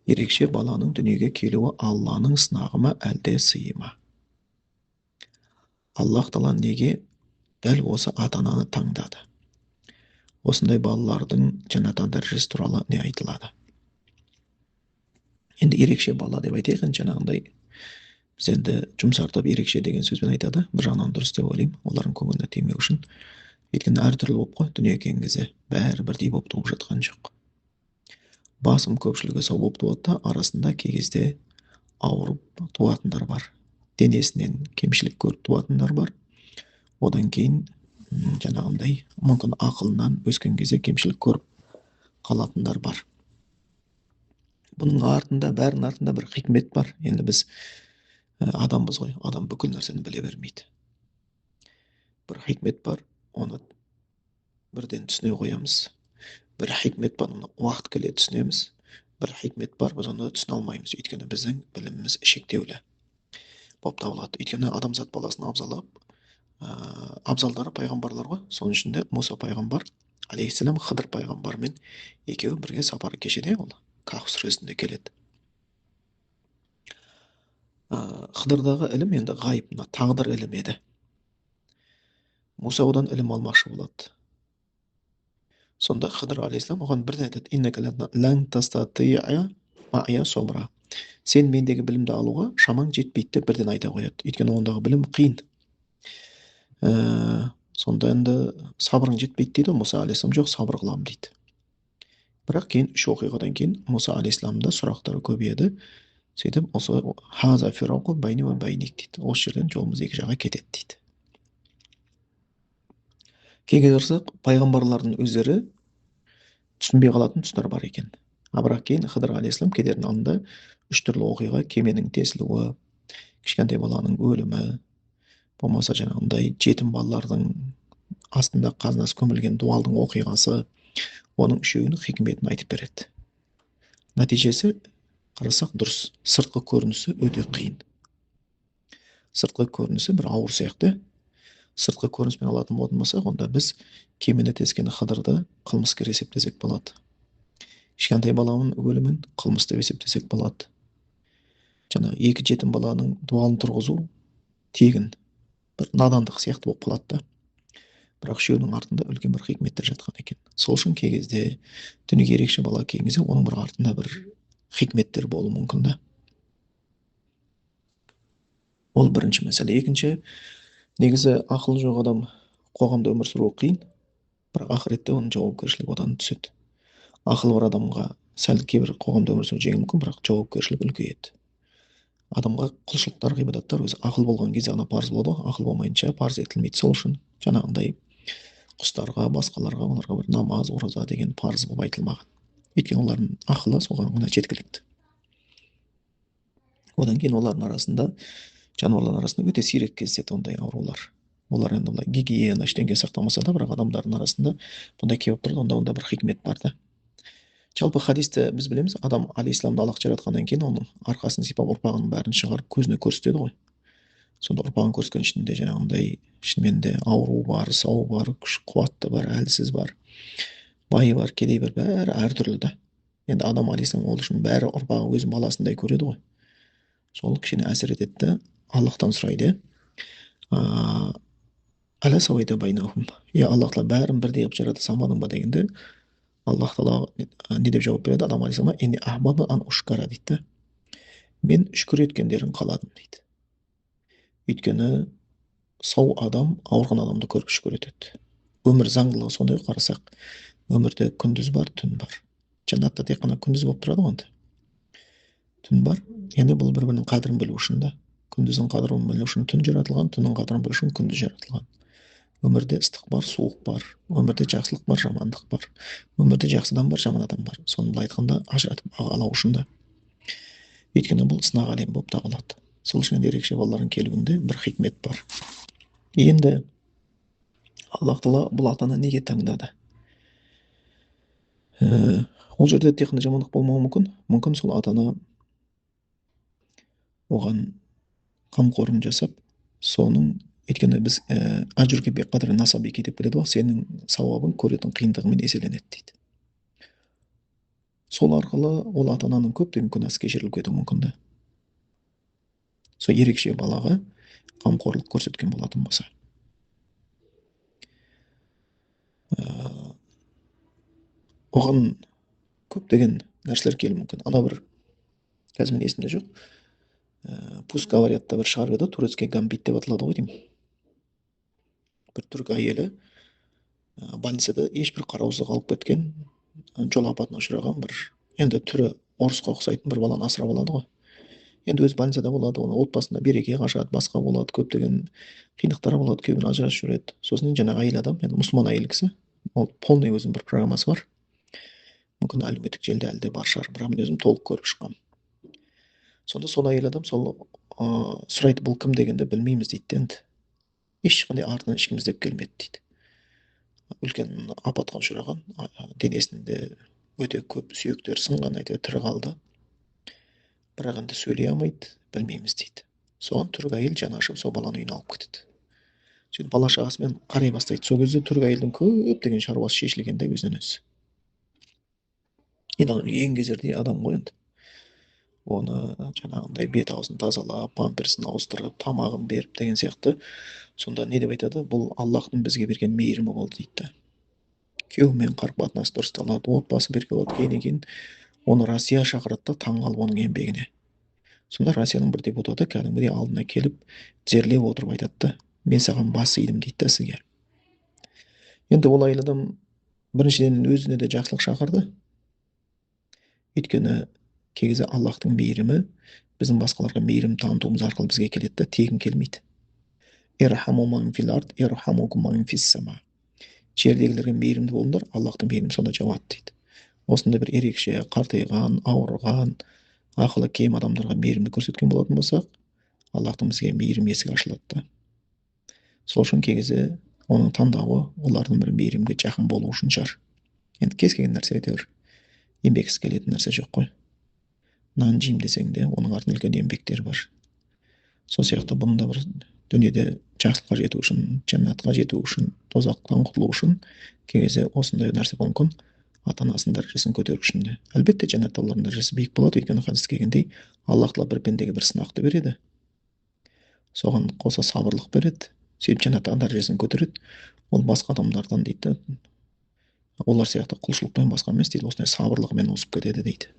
Ерекше баланың дүниеге келуі Алланың сынағы ма, әлде сыйы ма? Аллах тағала неге дәл осы ата-ананы таңдады? Осындай балалардың жәннаттағы дәрежесі туралы не айтылады? Енді ерекше бала деп айтайық, жаңағындай біз енді жұмсартып ерекше деген сөзбен айтады. Бір жағынан дұрыс деп ойлаймын, олардың көңіліне тимеу үшін. Өйткені әртүрлі болып қой, дүниеге келген кезде бәрі бірдей болып туып жатқан жоқ. Басым көпшілігі сау болып туады да, арасында кей кезде ауырып туатындар бар. Денесінен кемшілік көріп туатындар бар. Одан кейін жаңағындай мүмкін ақылынан өскен кезде кемшілік көріп қалатындар бар. Бұның артында, бәрінің артында бір хикмет бар. Енді біз адамбыз ғой, адам бүкіл нәрсені біле бермейді. Бір хикмет бар, оны бірден түсіне қоямыз. Бір хикмет бар, оны уақыт келе түсінеміз. Бір хикмет бар, біз оны түсіне алмаймыз, өйткені біздің біліміміз шектеулі болып табылады. Өйткені адамзат баласын абзалдары пайғамбарлар ғой. Соның ішінде Мұса пайғамбар, алейхиссалам, Хыдыр пайғамбармен екеуі бірге сапар кешеді, ол Кахф сүресінде келеді. Хыдырдағы ілім енді ғайып, тағдыр ілімі еді. Мұса одан ілім алмақшы болады. Сонда Хыдыр алейхиссалам оған бірден айтады: «Иннека лан тастати'a ма'ия собра». Сен мендегі білімді алуға шамаң жетпейді деп бірден айта қояды. Өйткені ондағы білім қиын. Сонда енді сабырың жетпейді дейді Мұса алейхиссалам. Жоқ, сабыр қыламын дейді. Бірақ кейін 3 оқиғадан кейін Мұса алейхиссаламда сұрақтары көбейеді. Сөйтіп осы хаза фирауқу байни ва байник дейді. Осы жерден жолымыз екі жаққа кетеді дейді. Кейге қарасақ, пайғамбарлардың өздері түсінбей қалатын тұстар бар екен. Бірақ кейін Хыдыр алейхиссалам кетердің алдында 3 түрлі оқиға: кеменің тесілуі, кішкентай баланың өлімі, болмаса жаңағындай жетім балалардың астында қазынасы көмілген дуалдың оқиғасы, оның үшеуінің хикметін айтып береді. Нәтижесі қарасақ дұрыс. Сыртқы көрінісі өте қиын. Сыртқы көрінісі бір ауыр сияқты. Сыртқы көрініспен алатын болатын болсақ, онда біз кемені тескен Хыдырды қылмыскер есептесек болады. Кішкентай баланың өлімін қылмыс деп есептесек болады. Жаңа екі жетім баланың дуалын тұрғызу тегін бір надандық сияқты болып қалады да. Бірақ үшеуінің артында үлкен бір хикметтер жатқан екен. Сол үшін кей кезде дүниеге ерекше бала келген кезде оның бір артында бір хикметтер болуы мүмкін да. Ол бірінші мәселе. Екінші, негізі ақылы жоқ адам қоғамда өмір сүруі қиын, бірақ ақыретте оның жауапкершілігі одан түседі. Ақылы бар адамға сәл кейбір қоғамда өмір сүру жеңіл мүмкін, бірақ жауапкершілік үлкейеді. Адамға құлшылықтар, ғибадаттар өзі ақыл болған кезде ғана парыз болады, ақыл болмайынша парыз етілмейді. Сол үшін жаңағындай құстарға, басқаларға, оларға бір намаз, ораза деген парыз болып айтылмаған. Өйткені олардың ақылы соған ғана жеткілікті. Одан кейін олардың арасында, жануарлардың арасында өте сирек кездеседі ондай аурулар. Олар енді гигиена ештеңе сақтамаса да, бірақ адамдардың арасында бұндай келіп тұрды, онда бір хикмет бар да. Жалпы хадисте біз білеміз, адам алейхиссаламды Аллах жаратқаннан кейін оның арқасын сипап ұрпағының бәрін шығарып көзіне көрсетеді ғой. Сонда ұрпағын көрсеткен ішінде жаңағындай шынымен де ауру бар, сау бар, күш қуатты бар, әлсіз бар, бай бар, кедей бар, бәрі әртүрлі да. Енді адам алейхиссалам ол үшін бәрі ұрпағы өз баласындай көреді ғой. Сол кішкене әсер етеді. Аллахтан сұрайды: «Әлә сауайта байнахум». Аллах тағала бәрін бірдей қылып жарата салмадың ба дегенде, Аллах тағала не деп жауап береді адам алейхиссалам? «Инни ахбабту ан ушкара» дейді. Мен шүкір еткендерін қаладым дейді. Өйткені сау адам ауырған адамды көріп шүкір етеді. Өмір заңдылығы сондай қарасақ, өмірде күндіз бар, түн бар. Жәннатта тек қана күндіз болып тұрады ғой. Түн бар. Яғни бұл бір-бірінің қадірін білу үшін да. Күндіздің қадірін білу үшін түн жаратылған, түннің қадірін білу үшін күндіз жаратылған. Өмірде ыстық бар, суық бар. Өмірде жақсылық бар, жамандық бар. Өмірде жақсы адам бар, жаман адам бар. Соны былай айтқанда ажыратып бағалау үшін да. Өйткені бұл сынақ әлем болып табылады. Сол үшін ерекше балалардың келуінде бір хикмет бар. Енді Аллах тағала бұл ата-ана неге таңдады? Ол жерде тек қана жамандық болмауы мүмкін. Мүмкін сол ата-ана оған қамқорлық жасап, соның, өйткені біз ажрке бе қадри насабики деп біледі ғой, сенің сауабың көретін қиындығымен еселенеді дейді. сол арқылы ол ата ананың көптеген күнәсі кешіріліп кетуі мүмкін да. Сол ерекше балаға қамқорлық көрсеткен болатын болса. Оған көптеген нәрселер келуі мүмкін. Ана бір қазір мен есімде жоқ. Пусть говорят та бір шығарып еді, турецкий гамбит деп аталады ғой деймін. Бір түрік әйелі больницада ешбір қараусыз қалып кеткен, жол апатына ұшыраған бір, енді түрі орысқа ұқсайтын бір баланы асырап алады ғой. Енді өзі больницада болады, оның отбасында береке қашады, басқа болады, көптеген қиындықтар болады, күйеуімен ажырасып жүреді. Сосын жаңағы әйел адам, енді мұсылман әйел кісі, ол полный өзінің бір программасы бар. Мүмкін әлеуметтік желіде әлі де бар шығар, бірақ мен өзім толық көріп шыққанмын. Сонда сол әйел адам сол сұрайды, бұл кім дегенде білмейміз дейді енді. Ешқандай артынан ешкім іздеп келмеді дейді. Үлкен апатқа ұшыраған, денесінде өте көп сүйектері сынған, әйтеуір тірі қалды. Бірақ енді сөйлей алмайды, білмейміз дейді. Соған түрік әйел жаны ашып сол баланы үйіне алып кетеді. Сөйтіп бала шағасымен қарай бастайды. Сол кезде түрік әйелдің көптеген шаруасы шешілген де өзінен өзі. Енді ең кезердей адам ғой енді. Оны жаңағындай бет аузын тазалап, памперсін ауыстырып, тамағын беріп деген сияқты. Сонда не деп айтады? Бұл Аллахтың бізге берген мейірімі болды дейді. Күйеуімен қарым қатынас дұрысталады, отбасы береке болады. Кейіннен кейін оны Россия шақырады да, таң қалып оның еңбегіне. Сонда Россияның бір депутаты кәдімгідей алдына келіп тізерлеп отырып айтады да, мен саған бас идім дейді да сізге. Енді ол әйел адам біріншіден өзіне де жақсылық шақырды. Өйткені кей кезде Аллахтың мейірімі біздің басқаларға мейірім танытуымыз арқылы бізге келеді да, тегін келмейді. Ирхаму ман фил ард, ирхамукум ман фис сама. Жердегілерге мейірімді болыңдар, Аллахтың мейірімі сонда жауады дейді. Осындай бір ерекше қартайған, ауырған, ақылы кем адамдарға мейірімді көрсеткен болатын болсақ, Аллахтың бізге мейірім есігі ашылады да. Сол үшін кей кезде оның таңдауы олардың бір мейірімге жақын болу үшін шығар. Енді кез келген нәрсе әйтеуір еңбексіз келетін нәрсе жоқ қой. Нан жеймін десең де, оның артында үлкен еңбектер бар. Сол сияқты бұның да бір дүниеде жақсылыққа жету үшін, жәннатқа жету үшін, тозақтан құтылу үшін кей кезде осындай нәрсе мүмкін. Ата-анасының дәрежесін көтеру үшін де. Әлбетте жәннатта олардың дәрежесі биік болады, өйткені хадисте келгендей, Аллах тағала бір пендеге бір сынақты береді. Соған қоса сабырлық береді. Сөйтіп жәннаттағы дәрежесін көтереді. Ол басқа адамдардан дейді, олар сияқты құлшылықпен басқа емес дейді, осындай сабырлығымен өсіп кетеді дейді.